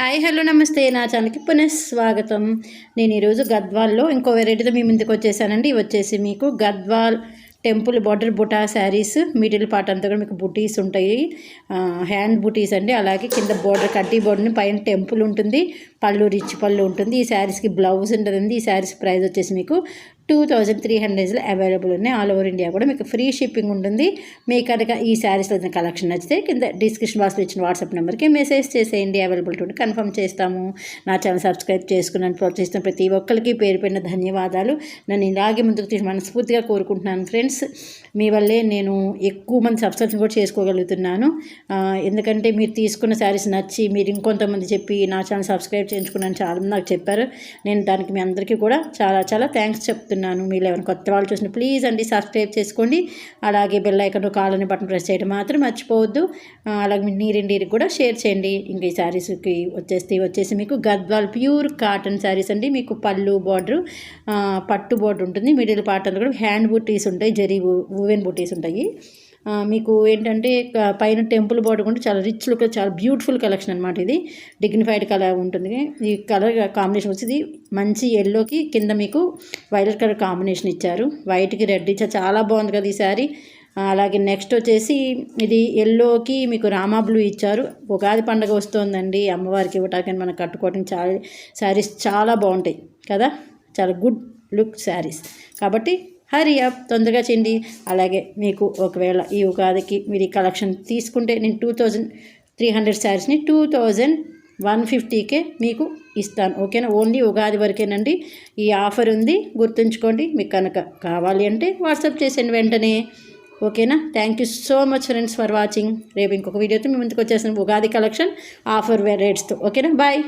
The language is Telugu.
హాయ్ హలో నమస్తే నా ఛానల్కి పునఃస్వాగతం. నేను ఈరోజు గద్వాల్లో ఇంకో వెరైటీతో మీ ముందుకు వచ్చేసానండి. ఇవి వచ్చేసి మీకు Gadwal temple border buta saris, middle part అంతా కూడా మీకు బుటీస్ ఉంటాయి, హ్యాండ్ బుటీస్ అండి. అలాగే కింద బోర్డర్ కడ్డీ బోర్డర్ని పైన టెంపుల్ ఉంటుంది, పళ్ళు రిచ్ పళ్ళు ఉంటుంది. ఈ శారీస్కి బ్లౌజ్ ఉంటుందండి. ఈ శారీస్ ప్రైస్ వచ్చేసి మీకు 2300 అవైలబుల్ ఉన్నాయి. ఆల్ ఓవర్ ఇండియా కూడా మీకు ఫ్రీ షిప్పింగ్ ఉంటుంది. మీకు కనుక ఈ శారీస్లో కలెక్షన్ నచ్చితే కింద డిస్క్రిప్షన్ బాక్స్లో ఇచ్చిన వాట్సాప్ నెంబర్కి మెసేజ్ చేసేయండి. అవైలబిలిటీ ఉంటే కన్ఫర్మ్ చేస్తాము. నా ఛానల్ సబ్స్క్రైబ్ చేసుకున్నాను ప్రోత్సహిస్తున్న ప్రతి ఒక్కరికి పేరు పైన ధన్యవాదాలు. నన్ను ఇలాగే ముందుకు తీసి మనస్ఫూర్తిగా కోరుకుంటున్నాను ఫ్రెండ్స్. మీ వల్లే నేను ఎక్కువ మంది సబ్స్క్రిప్షన్ కూడా చేసుకోగలుగుతున్నాను. ఎందుకంటే మీరు తీసుకున్న శారీస్ నచ్చి మీరు ఇంకొంతమంది చెప్పి నా ఛానల్ సబ్స్క్రైబ్ చేయించుకున్నాను చాలా నాకు చెప్పారు. నేను దానికి మీ అందరికీ కూడా చాలా చాలా థ్యాంక్స్ చెప్తున్నాను. మీరు ఎవరైనా కొత్త వాళ్ళు చూసిన ప్లీజ్ అండి సబ్స్క్రైబ్ చేసుకోండి. అలాగే బెల్ ఐకాన్ కాలని బటన్ ప్రెస్ చేయడం మాత్రం మర్చిపోవద్దు. అలాగే మీ నీరిండికి కూడా షేర్ చేయండి. ఇంకా ఈ శారీస్కి వచ్చేసి మీకు గద్వాల్ ప్యూర్ కాటన్ శారీస్ అండి. మీకు పళ్ళు బార్డర్ పట్టు బార్డర్ ఉంటుంది. మిడిల్ పార్ట్ అంతా కూడా హ్యాండ్ బూటీస్ ఉంటాయి, జరీ వువెన్ బూటీస్ ఉంటాయి. మీకు ఏంటంటే పైన టెంపుల్ బార్డర్ కూడా చాలా రిచ్ లుక్, చాలా బ్యూటిఫుల్ కలెక్షన్ అనమాట. ఇది డిగ్నిఫైడ్ కలర్ ఉంటుంది. ఈ కలర్ కాంబినేషన్ వచ్చేది మంచి ఎల్లోకి కింద మీకు వైలెట్ కలర్ కాంబినేషన్ ఇచ్చారు, వైట్కి రెడ్ ఇచ్చారు. చాలా బాగుంది కదా ఈ శారీ. అలాగే నెక్స్ట్ వచ్చేసి ఇది ఎల్లోకి మీకు రామా బ్లూ ఇచ్చారు. ఉగాది పండుగ వస్తుందండి, అమ్మవారికి ఇవ్వటానికి మనం కట్టుకోవడానికి చాలా శారీస్ చాలా బాగుంటాయి కదా, చాలా గుడ్ లుక్ శారీస్. కాబట్టి హరీ అప్, తొందరగా చేయండి. అలాగే మీకు ఒకవేళ ఈ ఉగాదికి మీరు ఈ కలెక్షన్ తీసుకుంటే నేను 2300 శారీస్ని 2150కే మీకు ఇస్తాను. ఓకేనా, ఓన్లీ ఉగాది వరకేనండి ఈ ఆఫర్ ఉంది, గుర్తుంచుకోండి. మీకు కనుక కావాలి అంటే వాట్సాప్ చేసేయండి వెంటనే. ఓకేనా, thank you so much friends for watching. రేపు ఇంకొక వీడియోతో మీ ముందుకు వచ్చేసాను ఉగాది కలెక్షన్ ఆఫర్ రేట్స్తో. ఓకేనా, బాయ్.